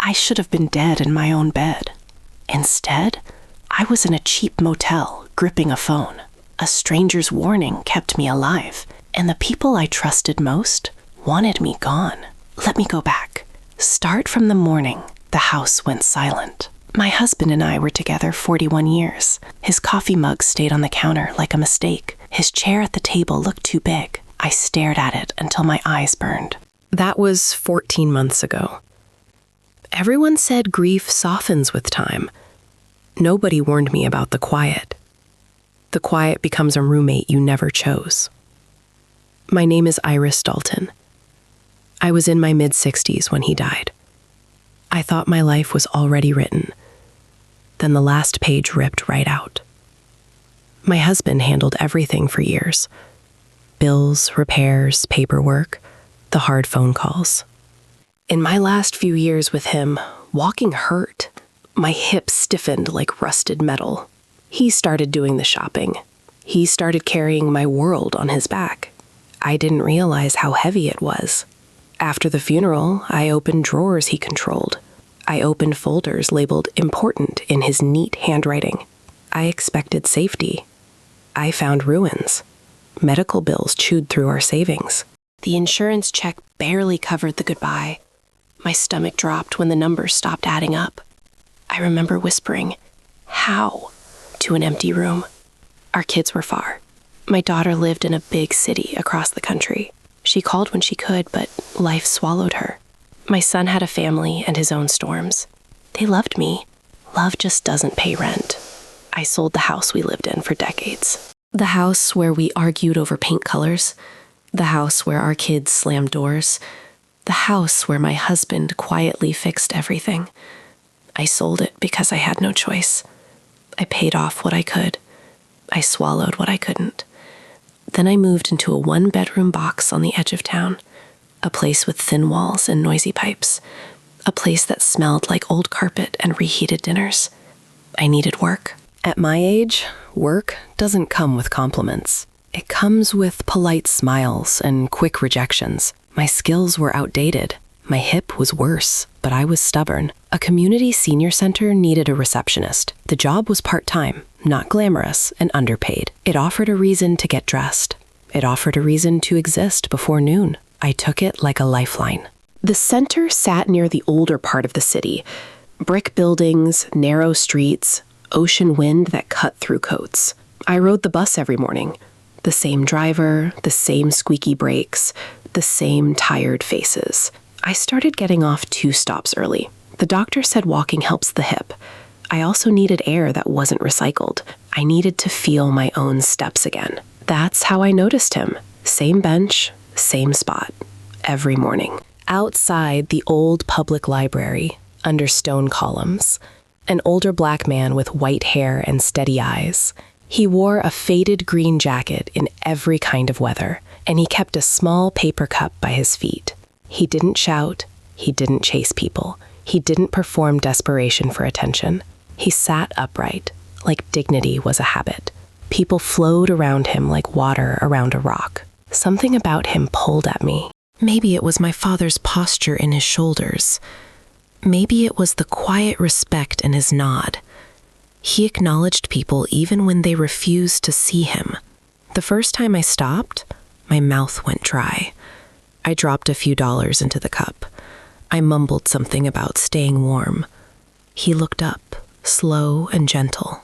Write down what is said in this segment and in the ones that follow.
I should have been dead in my own bed. Instead, I was in a cheap motel, gripping a phone. A stranger's warning kept me alive, and the people I trusted most wanted me gone. Let me go back. Start from the morning the house went silent. My husband and I were together 41 years. His coffee mug stayed on the counter like a mistake. His chair at the table looked too big. I stared at it until my eyes burned. That was 14 months ago. Everyone said grief softens with time. Nobody warned me about the quiet. The quiet becomes a roommate you never chose. My name is Iris Dalton. I was in my mid-60s when he died. I thought my life was already written. Then the last page ripped right out. My husband handled everything for years. Bills, repairs, paperwork, the hard phone calls. In my last few years with him, walking hurt. My hips stiffened like rusted metal. He started doing the shopping. He started carrying my world on his back. I didn't realize how heavy it was. After the funeral, I opened drawers he controlled. I opened folders labeled important in his neat handwriting. I expected safety. I found ruins. Medical bills chewed through our savings. The insurance check barely covered the goodbye. My stomach dropped when the numbers stopped adding up. I remember whispering, "How?" to an empty room. Our kids were far. My daughter lived in a big city across the country. She called when she could, but life swallowed her. My son had a family and his own storms. They loved me. Love just doesn't pay rent. I sold the house we lived in for decades. The house where we argued over paint colors. The house where our kids slammed doors. The house where my husband quietly fixed everything. I sold it because I had no choice. I paid off what I could. I swallowed what I couldn't. Then I moved into a one-bedroom box on the edge of town, a place with thin walls and noisy pipes, a place that smelled like old carpet and reheated dinners. I needed work. At my age, work doesn't come with compliments. It comes with polite smiles and quick rejections. My skills were outdated. My hip was worse, but I was stubborn. A community senior center needed a receptionist. The job was part-time, not glamorous, and underpaid. It offered a reason to get dressed. It offered a reason to exist before noon. I took it like a lifeline. The center sat near the older part of the city. Brick buildings, narrow streets, ocean wind that cut through coats. I rode the bus every morning. The same driver, the same squeaky brakes, the same tired faces. I started getting off 2 stops early. The doctor said walking helps the hip. I also needed air that wasn't recycled. I needed to feel my own steps again. That's how I noticed him. Same bench, same spot, every morning. Outside the old public library, under stone columns, an older black man with white hair and steady eyes. He wore a faded green jacket in every kind of weather, and he kept a small paper cup by his feet. He didn't shout. He didn't chase people. He didn't perform desperation for attention. He sat upright, like dignity was a habit. People flowed around him like water around a rock. Something about him pulled at me. Maybe it was my father's posture in his shoulders. Maybe it was the quiet respect in his nod. He acknowledged people even when they refused to see him. The first time I stopped, my mouth went dry. I dropped a few dollars into the cup. I mumbled something about staying warm. He looked up, slow and gentle.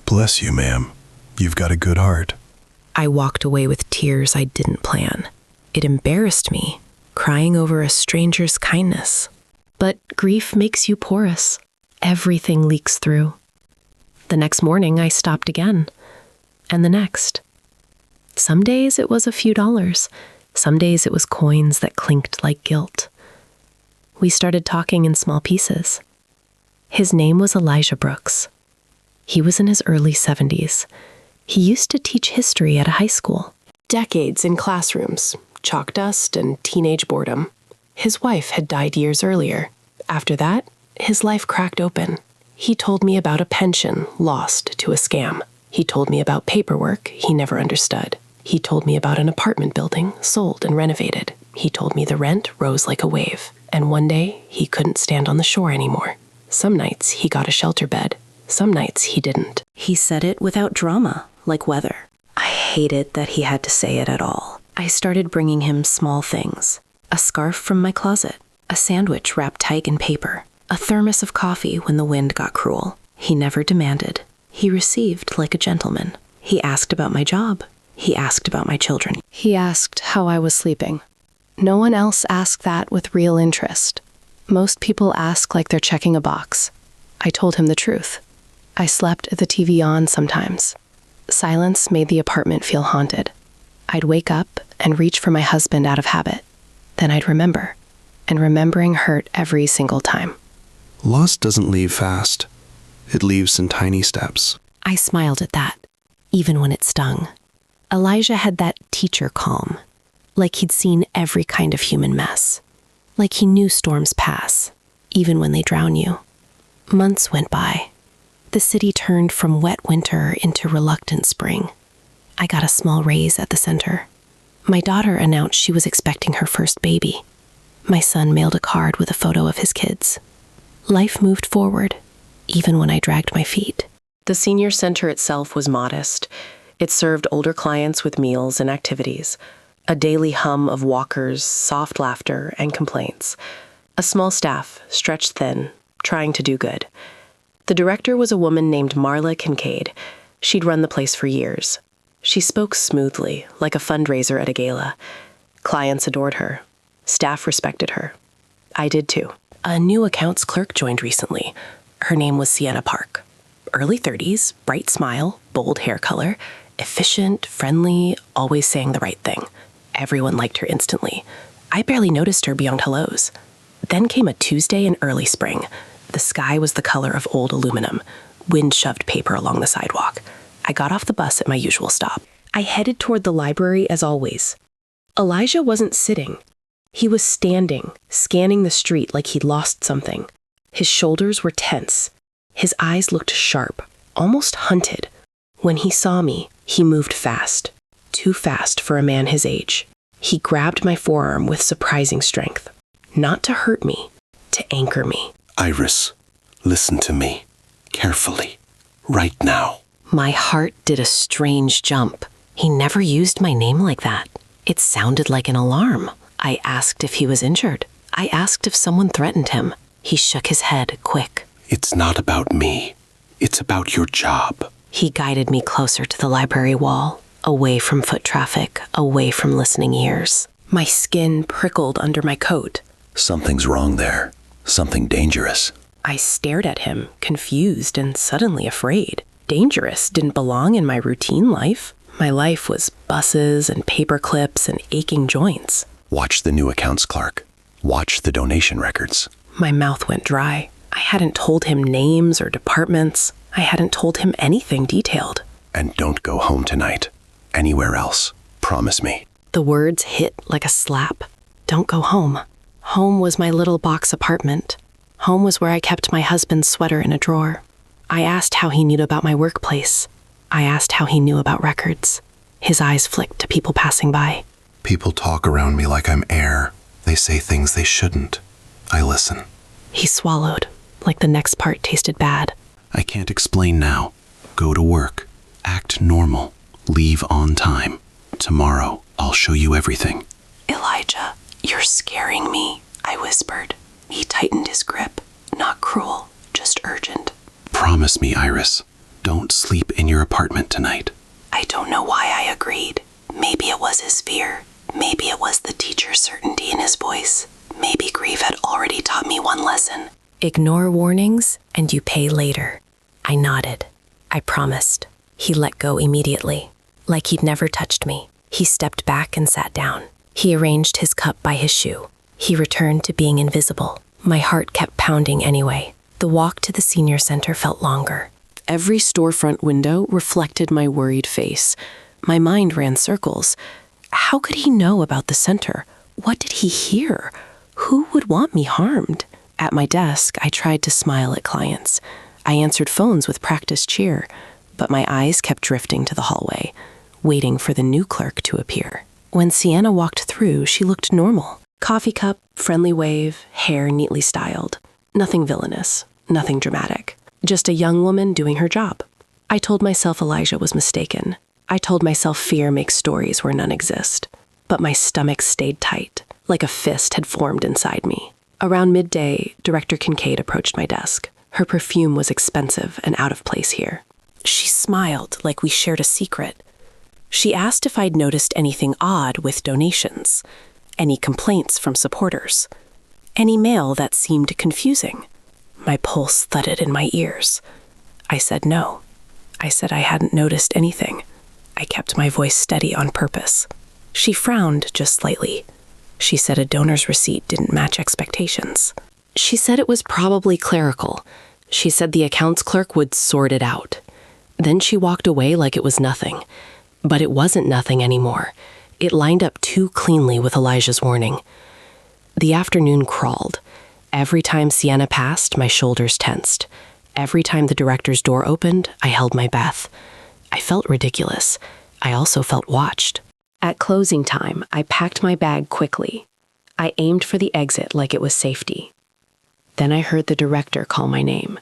"Bless you, ma'am. You've got a good heart." I walked away with tears I didn't plan. It embarrassed me, crying over a stranger's kindness. But grief makes you porous. Everything leaks through. The next morning, I stopped again. And the next. Some days it was a few dollars. Some days it was coins that clinked like guilt. We started talking in small pieces. His name was Elijah Brooks. He was in his early 70s. He used to teach history at a high school. Decades in classrooms, chalk dust and teenage boredom. His wife had died years earlier. After that, his life cracked open. He told me about a pension lost to a scam. He told me about paperwork he never understood. He told me about an apartment building sold and renovated. He told me the rent rose like a wave, and one day he couldn't stand on the shore anymore. Some nights he got a shelter bed, some nights he didn't. He said it without drama, like weather. I hated that he had to say it at all. I started bringing him small things. A scarf from my closet, a sandwich wrapped tight in paper, a thermos of coffee when the wind got cruel. He never demanded. He received like a gentleman. He asked about my job. He asked about my children. He asked how I was sleeping. No one else asked that with real interest. Most people ask like they're checking a box. I told him the truth. I slept with the TV on sometimes. Silence made the apartment feel haunted. I'd wake up and reach for my husband out of habit. Then I'd remember, and remembering hurt every single time. Loss doesn't leave fast. It leaves in tiny steps. I smiled at that, even when it stung. Elijah had that teacher calm, like he'd seen every kind of human mess, like he knew storms pass, even when they drown you. Months went by. The city turned from wet winter into reluctant spring. I got a small raise at the center. My daughter announced she was expecting her first baby. My son mailed a card with a photo of his kids. Life moved forward, even when I dragged my feet. The senior center itself was modest. It served older clients with meals and activities, a daily hum of walkers, soft laughter, and complaints. A small staff, stretched thin, trying to do good. The director was a woman named Marla Kincaid. She'd run the place for years. She spoke smoothly, like a fundraiser at a gala. Clients adored her. Staff respected her. I did too. A new accounts clerk joined recently. Her name was Sienna Park. Early 30s, bright smile, bold hair color, efficient, friendly, always saying the right thing. Everyone liked her instantly. I barely noticed her beyond hellos. Then came a Tuesday in early spring. The sky was the color of old aluminum. Wind shoved paper along the sidewalk. I got off the bus at my usual stop. I headed toward the library as always. Elijah wasn't sitting. He was standing, scanning the street like he'd lost something. His shoulders were tense. His eyes looked sharp, almost hunted. When he saw me, he moved fast. Too fast for a man his age. He grabbed my forearm with surprising strength. Not to hurt me, to anchor me. Iris, listen to me. Carefully. Right now. My heart did a strange jump. He never used my name like that. It sounded like an alarm. I asked if he was injured. I asked if someone threatened him. He shook his head, quick. It's not about me. It's about your job. He guided me closer to the library wall, away from foot traffic, away from listening ears. My skin prickled under my coat. Something's wrong there. Something dangerous. I stared at him, confused and suddenly afraid. Dangerous didn't belong in my routine life. My life was buses and paper clips and aching joints. Watch the new accounts clerk. Watch the donation records. My mouth went dry. I hadn't told him names or departments. I hadn't told him anything detailed. And don't go home tonight. Anywhere else. Promise me. The words hit like a slap. Don't go home. Home was my little box apartment. Home was where I kept my husband's sweater in a drawer. I asked how he knew about my workplace. I asked how he knew about records. His eyes flicked to people passing by. People talk around me like I'm air. They say things they shouldn't. I listen. He swallowed, like the next part tasted bad. I can't explain now. Go to work. Act normal. Leave on time. Tomorrow, I'll show you everything. Elijah, you're scaring me, I whispered. He tightened his grip. Not cruel, just urgent. Promise me, Iris. Don't sleep in your apartment tonight. I don't know why I agreed. Maybe it was his fear. Maybe it was the teacher's certainty in his voice. Maybe grief had already taught me one lesson. Ignore warnings, and you pay later. I nodded. I promised. He let go immediately, like he'd never touched me. He stepped back and sat down. He arranged his cup by his shoe. He returned to being invisible. My heart kept pounding anyway. The walk to the senior center felt longer. Every storefront window reflected my worried face. My mind ran circles. How could he know about the center? What did he hear? Who would want me harmed? At my desk, I tried to smile at clients. I answered phones with practiced cheer, but my eyes kept drifting to the hallway, waiting for the new clerk to appear. When Sienna walked through, she looked normal. Coffee cup, friendly wave, hair neatly styled. Nothing villainous, nothing dramatic. Just a young woman doing her job. I told myself Elijah was mistaken. I told myself fear makes stories where none exist. But my stomach stayed tight, like a fist had formed inside me. Around midday, Director Kincaid approached my desk. Her perfume was expensive and out of place here. She smiled like we shared a secret. She asked if I'd noticed anything odd with donations, any complaints from supporters, any mail that seemed confusing. My pulse thudded in my ears. I said no. I said I hadn't noticed anything. I kept my voice steady on purpose. She frowned just slightly. She said a donor's receipt didn't match expectations. She said it was probably clerical. She said the accounts clerk would sort it out. Then she walked away like it was nothing. But it wasn't nothing anymore. It lined up too cleanly with Elijah's warning. The afternoon crawled. Every time Sienna passed, my shoulders tensed. Every time the director's door opened, I held my breath. I felt ridiculous. I also felt watched. At closing time, I packed my bag quickly. I aimed for the exit like it was safety. Then I heard the director call my name.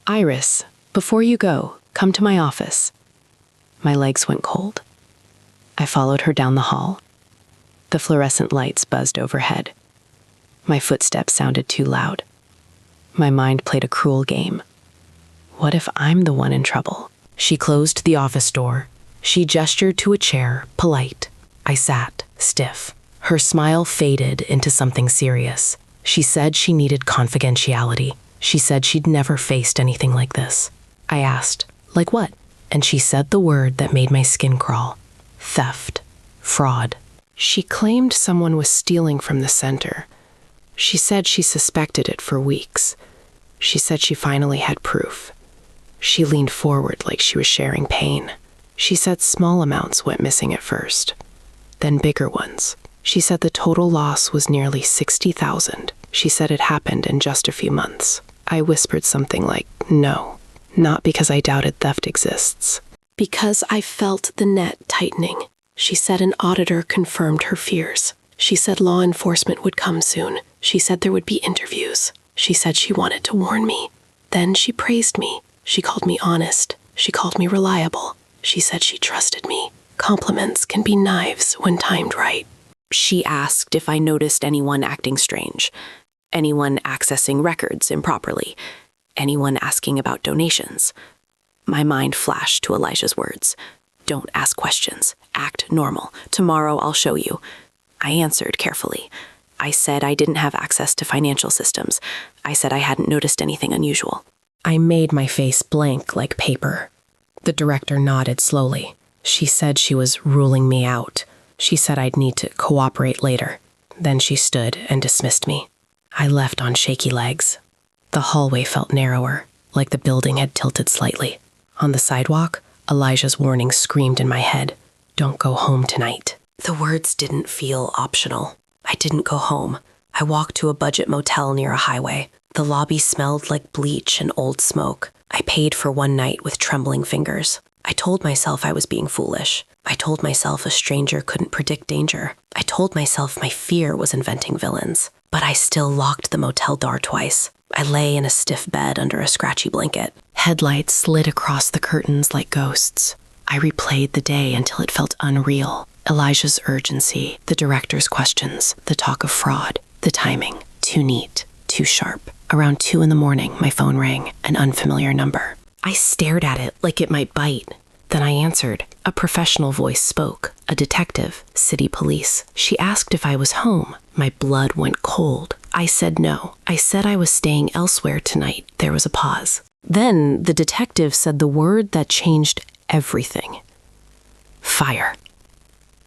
"Iris, before you go, come to my office." My legs went cold. I followed her down the hall. The fluorescent lights buzzed overhead. My footsteps sounded too loud. My mind played a cruel game. What if I'm the one in trouble? She closed the office door. She gestured to a chair, polite. I sat, stiff. Her smile faded into something serious. She said she needed confidentiality. She said she'd never faced anything like this. I asked, like what? And she said the word that made my skin crawl. Theft. Fraud. She claimed someone was stealing from the center. She said she suspected it for weeks. She said she finally had proof. She leaned forward like she was sharing pain. She said small amounts went missing at first, then bigger ones. She said the total loss was nearly 60,000. She said it happened in just a few months. I whispered something like, no, not because I doubted theft exists. Because I felt the net tightening. She said an auditor confirmed her fears. She said law enforcement would come soon. She said there would be interviews. She said she wanted to warn me. Then she praised me. She called me honest. She called me reliable. She said she trusted me. Compliments can be knives when timed right. She asked if I noticed anyone acting strange, anyone accessing records improperly, anyone asking about donations. My mind flashed to Elijah's words. Don't ask questions. Act normal. Tomorrow I'll show you. I answered carefully. I said I didn't have access to financial systems. I said I hadn't noticed anything unusual. I made my face blank like paper. The director nodded slowly. She said she was ruling me out. She said I'd need to cooperate later. Then she stood and dismissed me. I left on shaky legs. The hallway felt narrower, like the building had tilted slightly. On the sidewalk, Elijah's warning screamed in my head. Don't go home tonight. The words didn't feel optional. I didn't go home. I walked to a budget motel near a highway. The lobby smelled like bleach and old smoke. I paid for one night with trembling fingers. I told myself I was being foolish. I told myself a stranger couldn't predict danger. I told myself my fear was inventing villains. But I still locked the motel door twice. I lay in a stiff bed under a scratchy blanket. Headlights slid across the curtains like ghosts. I replayed the day until it felt unreal. Elijah's urgency, the director's questions, the talk of fraud, the timing. Too neat, too sharp. Around 2 a.m, my phone rang, an unfamiliar number. I stared at it like it might bite. Then I answered. A professional voice spoke, a detective, city police. She asked if I was home. My blood went cold. I said no. I said I was staying elsewhere tonight. There was a pause. Then the detective said the word that changed everything. Fire.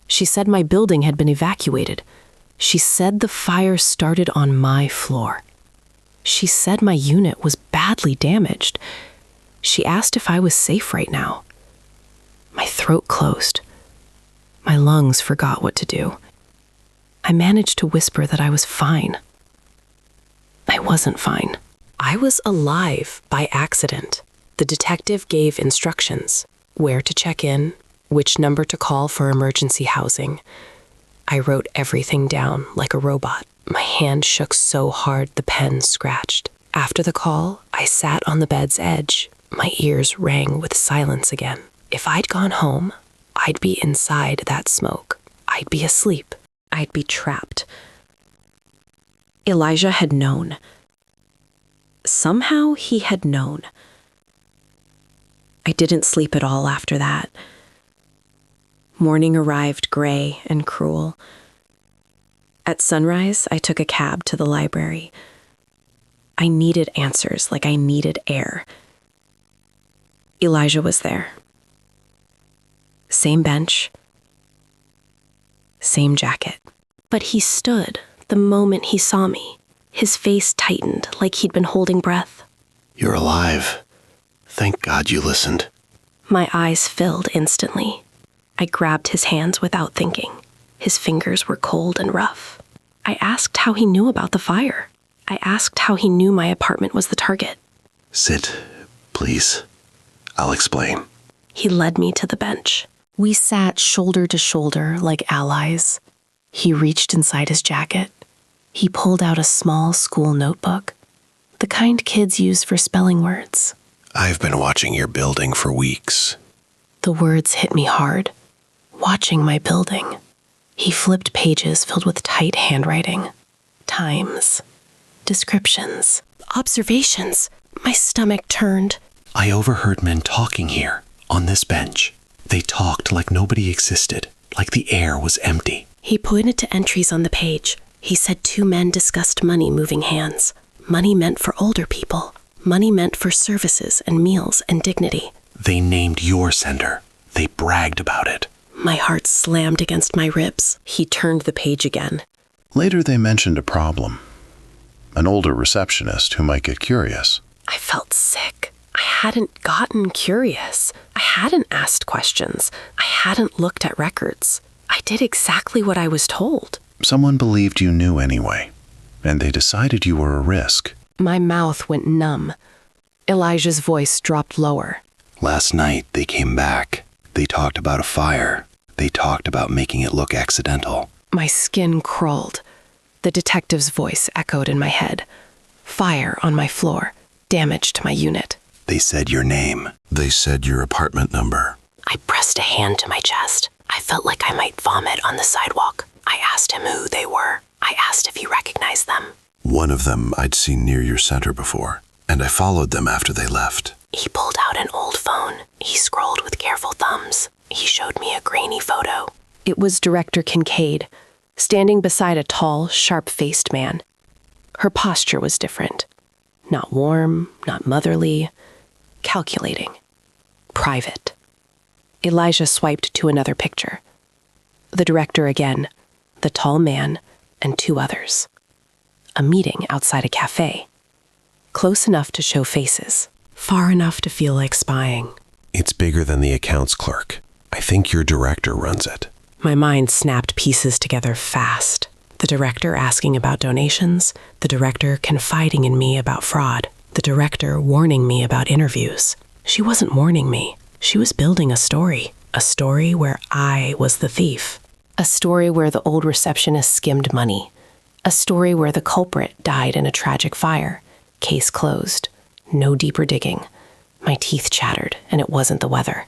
She said my building had been evacuated. She said the fire started on my floor. She said my unit was badly damaged. She asked if I was safe right now. My throat closed. My lungs forgot what to do. I managed to whisper that I was fine. I wasn't fine. I was alive by accident. The detective gave instructions. Where to check in, which number to call for emergency housing. I wrote everything down like a robot. My hand shook so hard the pen scratched. After the call, I sat on the bed's edge. My ears rang with silence again. If I'd gone home, I'd be inside that smoke. I'd be asleep. I'd be trapped. Elijah had known. Somehow he had known. I didn't sleep at all after that. Morning arrived gray and cruel. At sunrise, I took a cab to the library. I needed answers like I needed air. Elijah was there. Same bench. Same jacket. But he stood the moment he saw me. His face tightened like he'd been holding breath. You're alive. Thank God you listened. My eyes filled instantly. I grabbed his hands without thinking. His fingers were cold and rough. I asked how he knew about the fire. I asked how he knew my apartment was the target. Sit, please. I'll explain. He led me to the bench. We sat shoulder to shoulder like allies. He reached inside his jacket. He pulled out a small school notebook, the kind kids use for spelling words. I've been watching your building for weeks. The words hit me hard. Watching my building. He flipped pages filled with tight handwriting. Times. Descriptions. Observations. My stomach turned. I overheard men talking here, on this bench. They talked like nobody existed, like the air was empty. He pointed to entries on the page. He said 2 men discussed money moving hands. Money meant for older people. Money meant for services and meals and dignity. They named your sender. They bragged about it. My heart slammed against my ribs. He turned the page again. Later they mentioned a problem. An older receptionist who might get curious. I felt sick. I hadn't gotten curious. I hadn't asked questions. I hadn't looked at records. I did exactly what I was told. Someone believed you knew anyway, and they decided you were a risk. My mouth went numb. Elijah's voice dropped lower. Last night they came back. They talked about a fire. They talked about making it look accidental. My skin crawled. The detective's voice echoed in my head. Fire on my floor. Damage to my unit. They said your name. They said your apartment number. I pressed a hand to my chest. I felt like I might vomit on the sidewalk. I asked him who they were. I asked if he recognized them. One of them I'd seen near your center before, and I followed them after they left. He pulled out an old phone. He scrolled with careful thumbs. He showed me a grainy photo. It was Director Kincaid, standing beside a tall, sharp-faced man. Her posture was different. Not warm, not motherly. Calculating. Private. Elijah swiped to another picture. The director again, the tall man, and 2 others. A meeting outside a cafe. Close enough to show faces. Far enough to feel like spying. It's bigger than the accounts clerk. I think your director runs it. My mind snapped pieces together fast. The director asking about donations, the director confiding in me about fraud, the director warning me about interviews. She wasn't warning me. She was building a story where I was the thief. A story where the old receptionist skimmed money. A story where the culprit died in a tragic fire. Case closed. No deeper digging. My teeth chattered, and it wasn't the weather.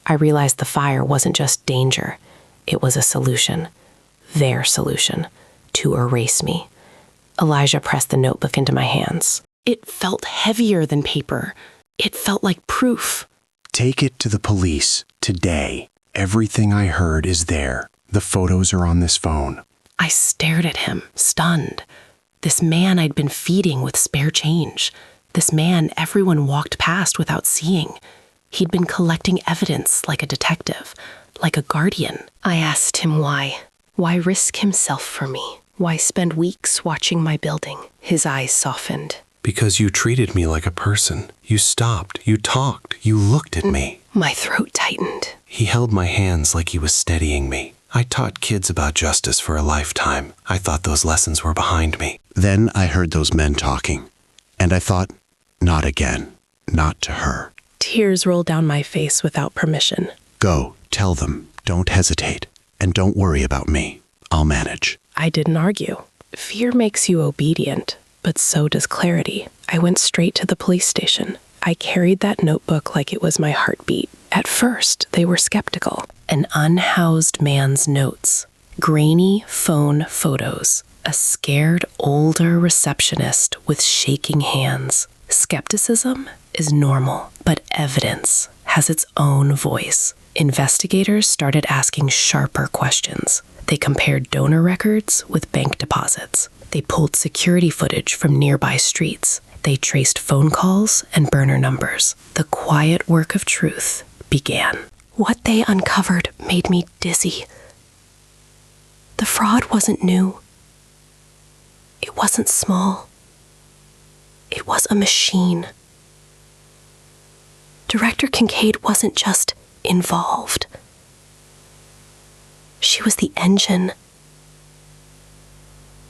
I realized the fire wasn't just danger. It was a solution. Their solution. To erase me. Elijah pressed the notebook into my hands. It felt heavier than paper. It felt like proof. Take it to the police today. Everything I heard is there. The photos are on this phone. I stared at him, stunned. This man I'd been feeding with spare change. This man everyone walked past without seeing. He'd been collecting evidence like a detective, like a guardian. I asked him why. Why risk himself for me? Why spend weeks watching my building? His eyes softened. Because you treated me like a person. You stopped, you talked, you looked at me. My throat tightened. He held my hands like he was steadying me. I taught kids about justice for a lifetime. I thought those lessons were behind me. Then I heard those men talking, and I thought, not again, not to her. Tears rolled down my face without permission. Go, tell them. Don't hesitate. And don't worry about me. I'll manage. I didn't argue. Fear makes you obedient, but so does clarity. I went straight to the police station. I carried that notebook like it was my heartbeat. At first, they were skeptical. An unhoused man's notes, grainy phone photos, a scared older receptionist with shaking hands. Skepticism is normal, but evidence has its own voice. Investigators started asking sharper questions. They compared donor records with bank deposits. They pulled security footage from nearby streets. They traced phone calls and burner numbers. The quiet work of truth began. What they uncovered made me dizzy. The fraud wasn't new. It wasn't small. It was a machine. Director Kincaid wasn't just involved. She was the engine.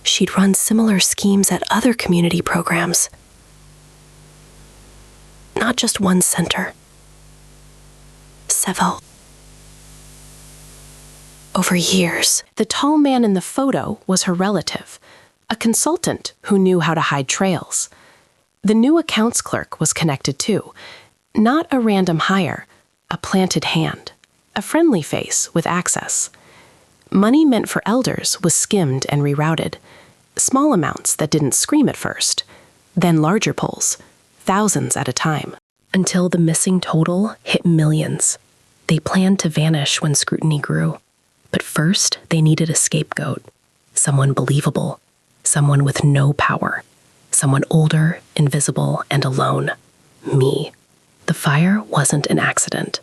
She'd run similar schemes at other community programs. Not just one center. Several. Over years. The tall man in the photo was her relative, a consultant who knew how to hide trails. The new accounts clerk was connected too. Not a random hire, a planted hand, a friendly face with access. Money meant for elders was skimmed and rerouted. Small amounts that didn't scream at first, then larger pulls, thousands at a time, until the missing total hit millions. They planned to vanish when scrutiny grew. But first, they needed a scapegoat, someone believable, someone with no power, someone older, invisible, and alone. Me. The fire wasn't an accident.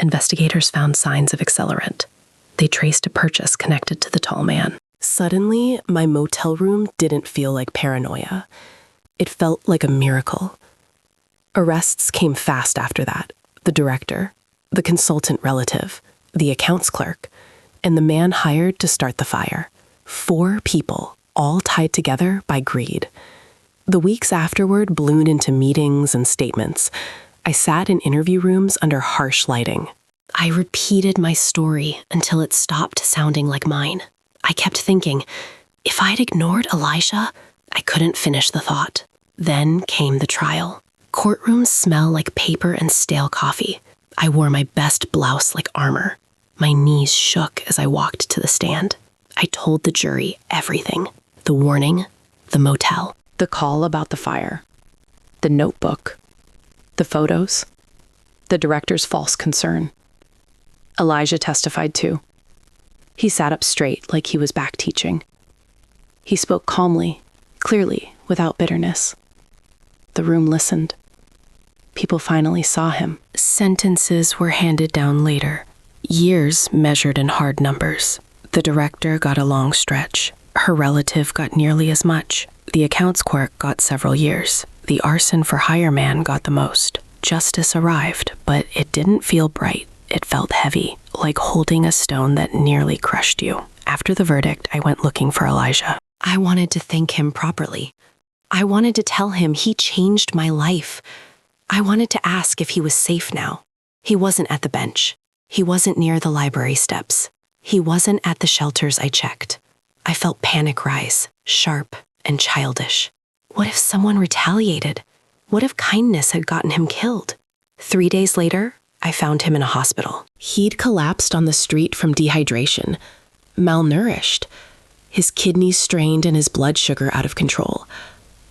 Investigators found signs of accelerant. They traced a purchase connected to the tall man. Suddenly, my motel room didn't feel like paranoia. It felt like a miracle. Arrests came fast after that. The director, the consultant relative, the accounts clerk, and the man hired to start the fire. 4 people, all tied together by greed. The weeks afterward ballooned into meetings and statements. I sat in interview rooms under harsh lighting. I repeated my story until it stopped sounding like mine. I kept thinking, if I'd ignored Elijah, I couldn't finish the thought. Then came the trial. Courtrooms smell like paper and stale coffee. I wore my best blouse like armor. My knees shook as I walked to the stand. I told the jury everything. The warning, the motel, the call about the fire, the notebook, the photos, the director's false concern. Elijah testified too. He sat up straight like he was back teaching. He spoke calmly, clearly, without bitterness. The room listened. People finally saw him. Sentences were handed down later. Years measured in hard numbers. The director got a long stretch. Her relative got nearly as much. The accounts clerk got several years. The arson for hire man got the most. Justice arrived, but it didn't feel bright. It felt heavy, like holding a stone that nearly crushed you. After the verdict, I went looking for Elijah. I wanted to thank him properly. I wanted to tell him he changed my life. I wanted to ask if he was safe now. He wasn't at the bench. He wasn't near the library steps. He wasn't at the shelters I checked. I felt panic rise, sharp and childish. What if someone retaliated? What if kindness had gotten him killed? 3 days later, I found him in a hospital. He'd collapsed on the street from dehydration, malnourished, his kidneys strained and his blood sugar out of control.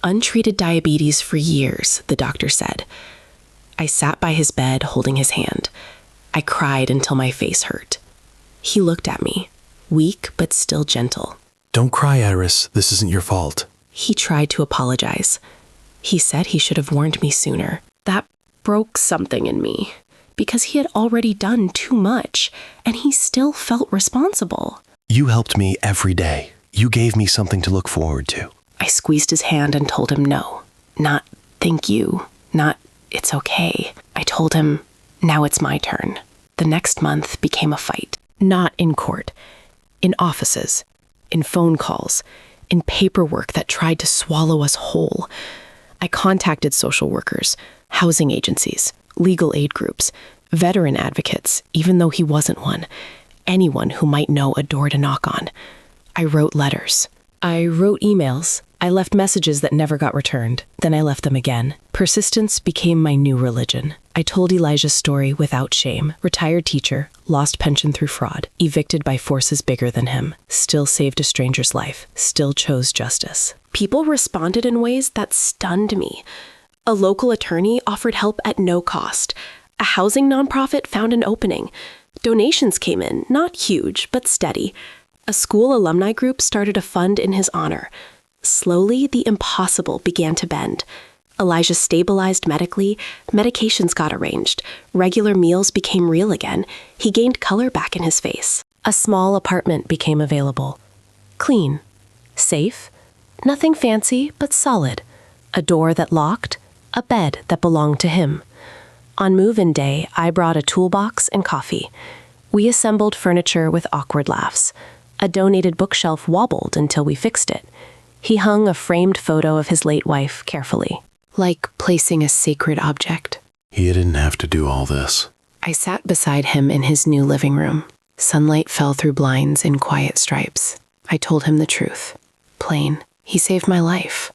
Untreated diabetes for years, the doctor said. I sat by his bed holding his hand. I cried until my face hurt. He looked at me, weak but still gentle. Don't cry, Iris. This isn't your fault. He tried to apologize. He said he should have warned me sooner. That broke something in me, because he had already done too much, and he still felt responsible. You helped me every day. You gave me something to look forward to. I squeezed his hand and told him no. Not thank you. Not it's okay. I told him, now it's my turn. The next month became a fight. Not in court. In offices. In phone calls. In paperwork that tried to swallow us whole. I contacted social workers, housing agencies, legal aid groups, veteran advocates, even though he wasn't one, anyone who might know a door to knock on. I wrote letters. I wrote emails. I left messages that never got returned. Then I left them again. Persistence became my new religion. I told Elijah's story without shame. Retired teacher, lost pension through fraud, evicted by forces bigger than him, still saved a stranger's life, still chose justice. People responded in ways that stunned me. A local attorney offered help at no cost. A housing nonprofit found an opening. Donations came in, not huge, but steady. A school alumni group started a fund in his honor. Slowly, the impossible began to bend. Elijah stabilized medically, medications got arranged, regular meals became real again, he gained color back in his face. A small apartment became available. Clean. Safe. Nothing fancy, but solid. A door that locked, a bed that belonged to him. On move-in day, I brought a toolbox and coffee. We assembled furniture with awkward laughs. A donated bookshelf wobbled until we fixed it. He hung a framed photo of his late wife carefully, like placing a sacred object. You didn't have to do all this. I sat beside him in his new living room. Sunlight fell through blinds in quiet stripes. I told him the truth. Plain, he saved my life.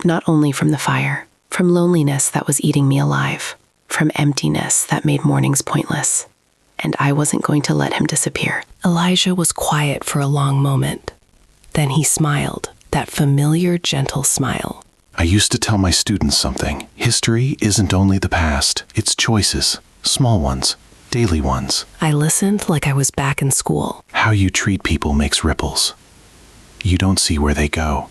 Not only from the fire, from loneliness that was eating me alive, from emptiness that made mornings pointless. And I wasn't going to let him disappear. Elijah was quiet for a long moment. Then he smiled, that familiar, gentle smile. I used to tell my students something. History isn't only the past, it's choices. Small ones, daily ones. I listened like I was back in school. How you treat people makes ripples. You don't see where they go,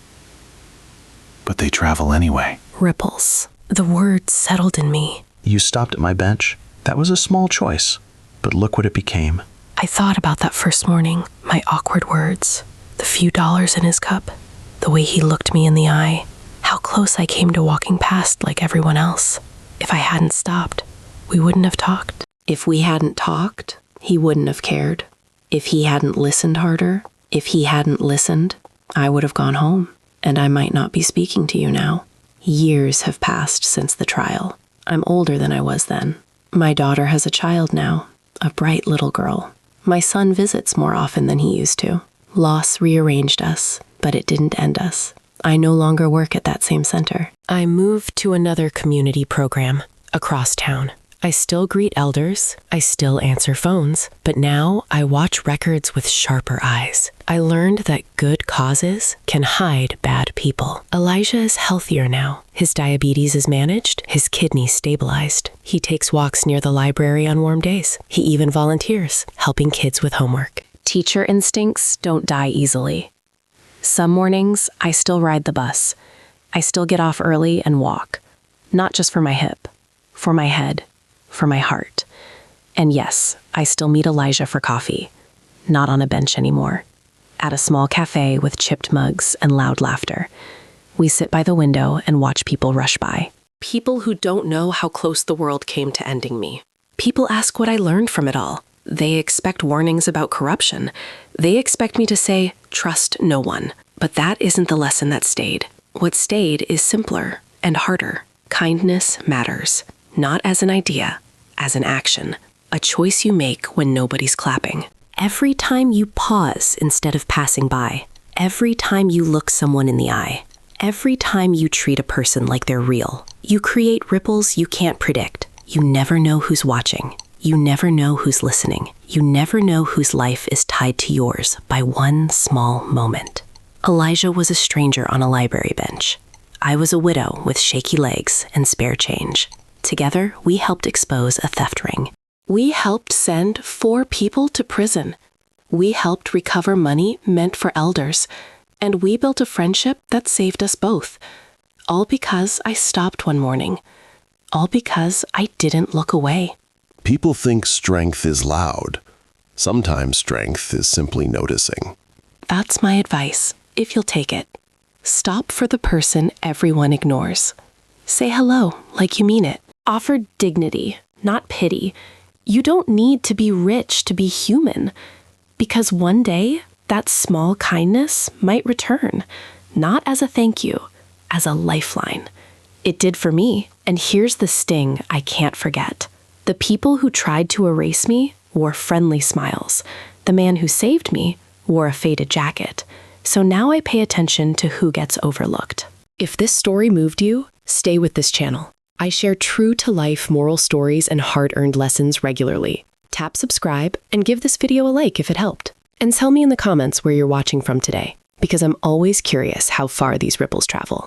but they travel anyway. Ripples. The word settled in me. You stopped at my bench. That was a small choice, but look what it became. I thought about that first morning, my awkward words, the few dollars in his cup, the way he looked me in the eye, how close I came to walking past like everyone else. If I hadn't stopped, we wouldn't have talked. If we hadn't talked, he wouldn't have cared. If he hadn't listened harder, if he hadn't listened, I would have gone home, and I might not be speaking to you now. Years have passed since the trial. I'm older than I was then. My daughter has a child now, a bright little girl. My son visits more often than he used to. Loss rearranged us, but it didn't end us. I no longer work at that same center. I moved to another community program, across town. I still greet elders, I still answer phones, but now I watch records with sharper eyes. I learned that good causes can hide bad people. Elijah is healthier now. His diabetes is managed, his kidneys stabilized. He takes walks near the library on warm days. He even volunteers, helping kids with homework. Teacher instincts don't die easily. Some mornings, I still ride the bus. I still get off early and walk. Not just for my hip, for my head, for my heart. And yes, I still meet Elijah for coffee. Not on a bench anymore. At a small cafe with chipped mugs and loud laughter. We sit by the window and watch people rush by. People who don't know how close the world came to ending me. People ask what I learned from it all. They expect warnings about corruption. They expect me to say, trust no one. But that isn't the lesson that stayed. What stayed is simpler and harder. Kindness matters. Not as an idea, as an action. A choice you make when nobody's clapping. Every time you pause instead of passing by. Every time you look someone in the eye. Every time you treat a person like they're real. You create ripples you can't predict. You never know who's watching. You never know who's listening. You never know whose life is tied to yours by one small moment. Elijah was a stranger on a library bench. I was a widow with shaky legs and spare change. Together, we helped expose a theft ring. We helped send 4 people to prison. We helped recover money meant for elders. And we built a friendship that saved us both. All because I stopped one morning. All because I didn't look away. People think strength is loud. Sometimes strength is simply noticing. That's my advice, if you'll take it. Stop for the person everyone ignores. Say hello like you mean it. Offer dignity, not pity. You don't need to be rich to be human. Because one day, that small kindness might return. Not as a thank you, as a lifeline. It did for me, and here's the sting I can't forget. The people who tried to erase me wore friendly smiles. The man who saved me wore a faded jacket. So now I pay attention to who gets overlooked. If this story moved you, stay with this channel. I share true-to-life moral stories and hard-earned lessons regularly. Tap subscribe and give this video a like if it helped. And tell me in the comments where you're watching from today, because I'm always curious how far these ripples travel.